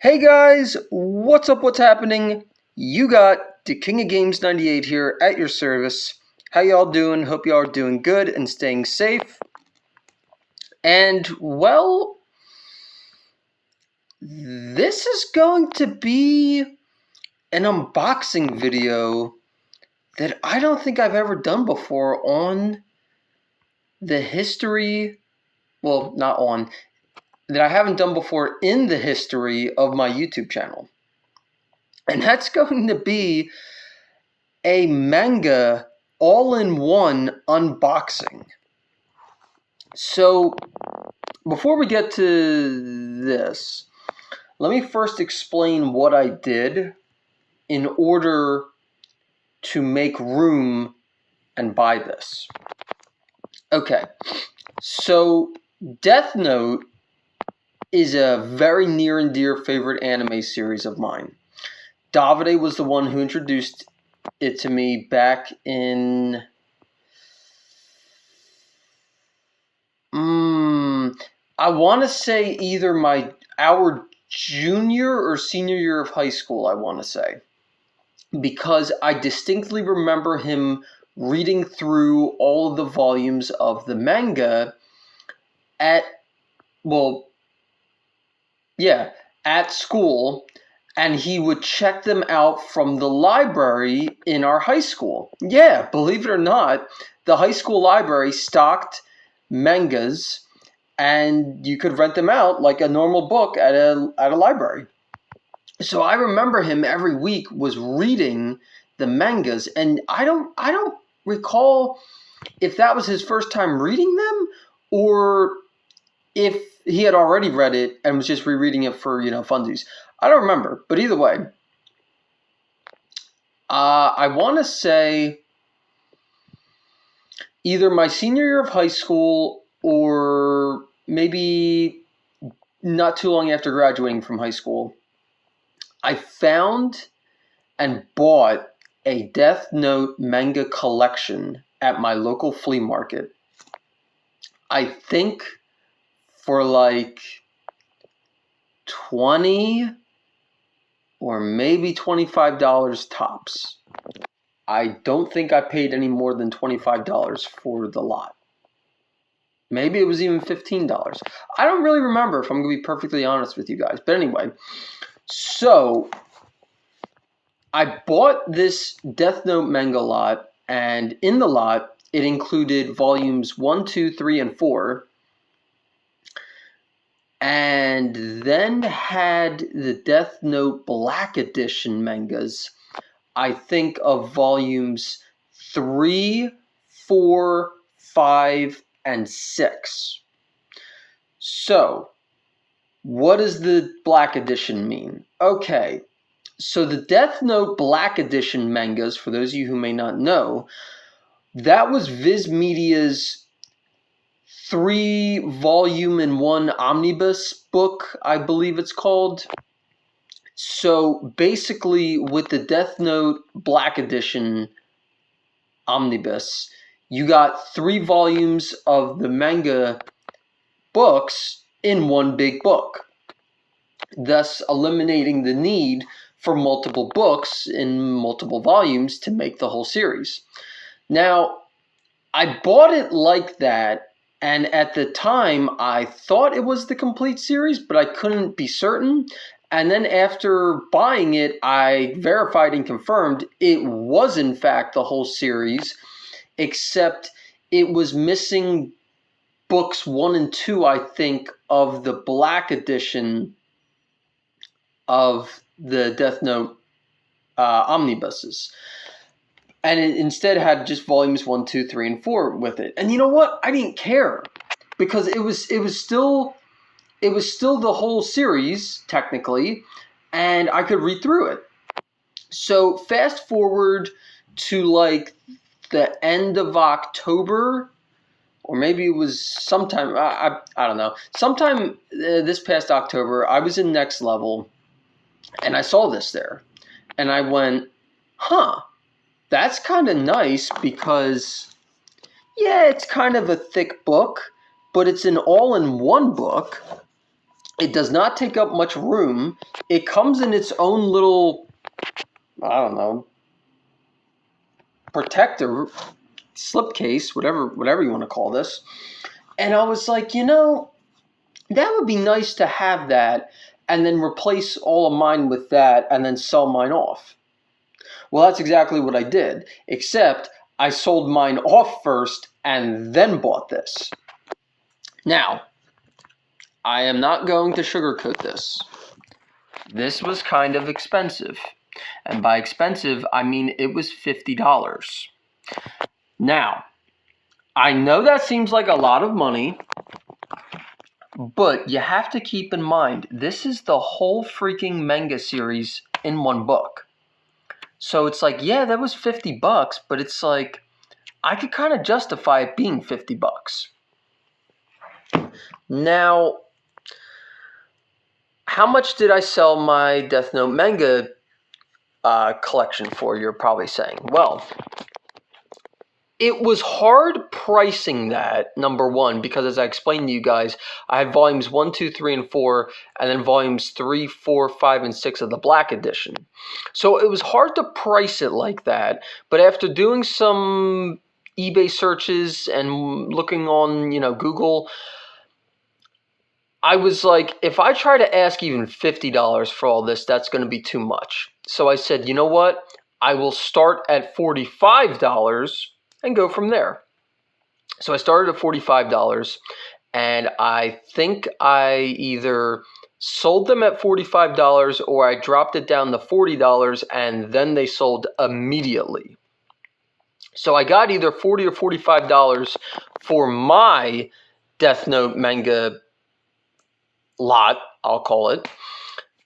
Hey guys, what's up? What's happening? You got the King of Games 98 here at your service. How y'all doing? Hope y'all are doing good and staying safe. And well, this is going to be an unboxing video that I don't think I've ever done before on the history, well, not on, that I haven't done before in the history of my YouTube channel. And that's going to be a manga all-in-one unboxing. So before we get to this, let me first explain what I did in order to make room and buy this. Okay, so Death Note is a very near and dear favorite anime series of mine. Davide was the one who introduced it to me back in I want to say either our junior or senior year of high school, I want to say, because I distinctly remember him reading through all of the volumes of the manga at at school, and he would check them out from the library in our high school. Yeah, believe it or not, the high school library stocked mangas, and you could rent them out like a normal book at a library. So I remember him every week was reading the mangas, and I don't recall if that was his first time reading them or if he had already read it and was just rereading it for funsies. I don't remember, but either way, I want to say either my senior year of high school or maybe not too long after graduating from high school, I found and bought a Death Note manga collection at my local flea market. I think for like 20 or maybe $25 tops. I don't think I paid any more than $25 for the lot. Maybe it was even $15. I don't really remember, if I'm going to be perfectly honest with you guys. But anyway, so I bought this Death Note manga lot, and in the lot, it included volumes 1, 2, 3, and 4, and then had the Death Note Black Edition mangas, I think, of volumes 3, 4, 5, and 6. So, what does the Black Edition mean? Okay, so the Death Note Black Edition mangas, for those of you who may not know, that was Viz Media's 3-volume in one omnibus book, I believe it's called. So basically, with the Death Note Black Edition omnibus, you got 3 volumes of the manga books in one big book, thus eliminating the need for multiple books in multiple volumes to make the whole series. Now, I bought it like that, and at the time, I thought it was the complete series, but I couldn't be certain. And then after buying it, I verified and confirmed it was in fact the whole series, except it was missing books 1 and 2, I think, of the Black Edition of the Death Note omnibuses. And it instead had just volumes 1, 2, 3, and 4 with it. And you know what? I didn't care, because it was still the whole series technically, and I could read through it. So fast forward to like the end of October, or maybe it was sometime, I don't know, sometime this past October, I was in Next Level, and I saw this there, and I went, huh, that's kind of nice, because, yeah, it's kind of a thick book, but it's an all-in-one book, It does not take up much room. It comes in its own little, I don't know, protector, slipcase, whatever you want to call this. And I was like, that would be nice to have that and then replace all of mine with that and then sell mine off. Well, that's exactly what I did, except I sold mine off first and then bought this. Now, I am not going to sugarcoat this. This was kind of expensive. And by expensive, I mean it was $50. Now, I know that seems like a lot of money, but you have to keep in mind, this is the whole freaking manga series in one book. So it's like, yeah, that was $50, but it's like, I could kind of justify it being $50. Now, how much did I sell my Death Note manga collection for, you're probably saying? Well, it was hard pricing that, number one, because as I explained to you guys, I had volumes 1, 2, 3, and 4, and then volumes 3, 4, 5, and 6 of the Black Edition. So it was hard to price it like that, but after doing some eBay searches and looking on, Google, I was like, if I try to ask even $50 for all this, that's going to be too much. So I said, you know what? I will start at $45 and go from there. So I started at $45, and I think I either sold them at $45 or I dropped it down to $40, and then they sold immediately. So I got either $40 or $45 for my Death Note manga lot, I'll call it.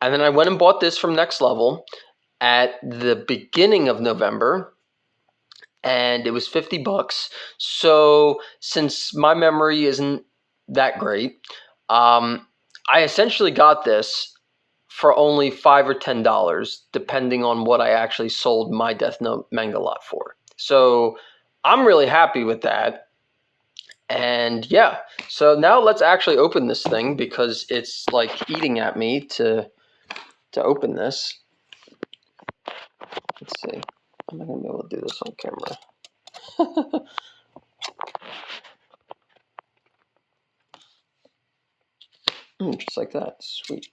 And then I went and bought this from Next Level at the beginning of November, and it was $50. So since my memory isn't that great, I essentially got this for only $5 or $10, depending on what I actually sold my Death Note manga lot for. So I'm really happy with that. And yeah, so now let's actually open this thing because it's like eating at me to open this. Let's see. I'm not going to be able to do this on camera. Just like that. Sweet.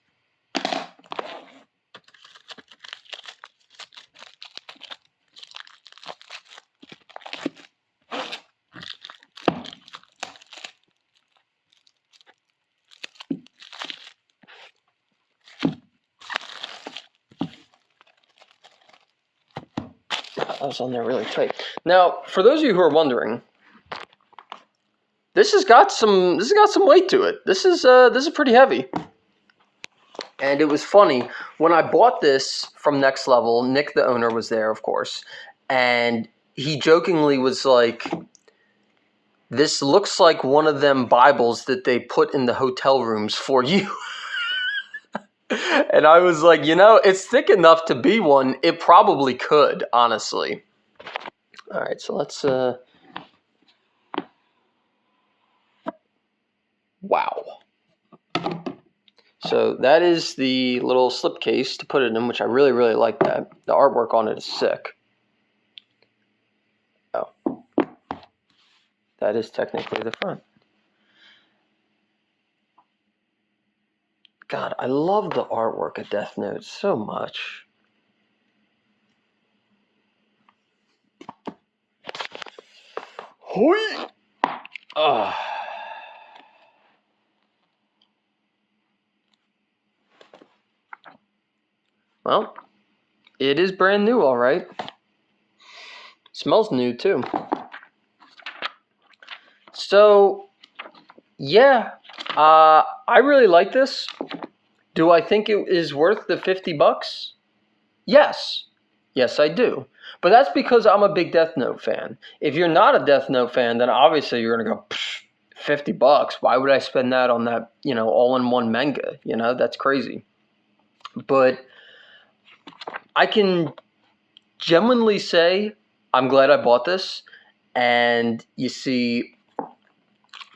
That was on there really tight. Now, for those of you who are wondering, this has got some weight to it. This is pretty heavy. And it was funny when I bought this from Next Level. Nick, the owner, was there, of course, and he jokingly was like, "This looks like one of them Bibles that they put in the hotel rooms for you." And I was like, it's thick enough to be one. It probably could, honestly. All right, so let's. Wow. So that is the little slipcase to put it in, which I really, really like that. The artwork on it is sick. Oh. That is technically the front. God, I love the artwork of Death Note so much. Hoi! Well, it is brand new, all right. Smells new, too. So, yeah, I really like this. Do I think it is worth the $50? Yes. Yes, I do. But that's because I'm a big Death Note fan. If you're not a Death Note fan, then obviously you're going to go, $50? Why would I spend that on that, all-in-one manga? That's crazy. But I can genuinely say I'm glad I bought this. And you see,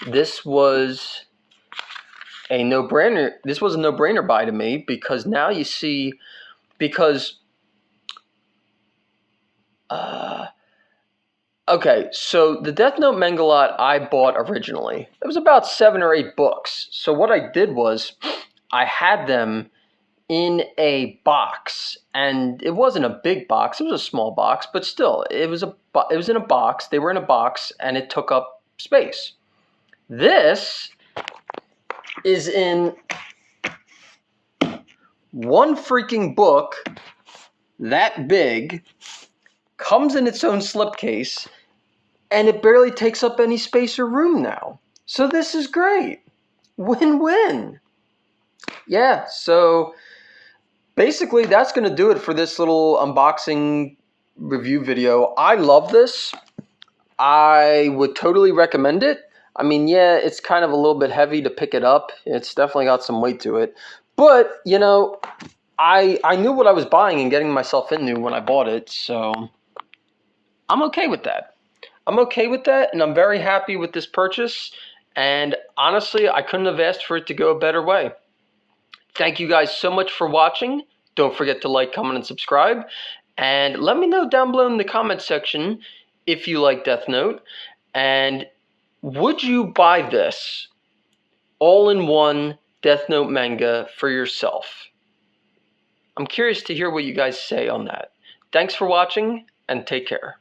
this was a no-brainer. This was a no-brainer buy to me because now you see, because okay, so the Death Note manga lot I bought originally, it was about 7 or 8 books. So what I did was I had them in a box, and it wasn't a big box, it was a small box, but still, it was in a box. They were in a box, and it took up space. This is in one freaking book that big, comes in its own slipcase, and it barely takes up any space or room now. So this is great. Win-win. Yeah, so basically that's going to do it for this little unboxing review video. I love this. I would totally recommend it. I mean, yeah, it's kind of a little bit heavy to pick it up. It's definitely got some weight to it. But, you know, I knew what I was buying and getting myself into when I bought it, so I'm okay with that. I'm okay with that, and I'm very happy with this purchase. And honestly, I couldn't have asked for it to go a better way. Thank you guys so much for watching. Don't forget to like, comment, and subscribe. And let me know down below in the comment section if you like Death Note. And would you buy this all-in-one Death Note manga for yourself? I'm curious to hear what you guys say on that. Thanks for watching, and take care.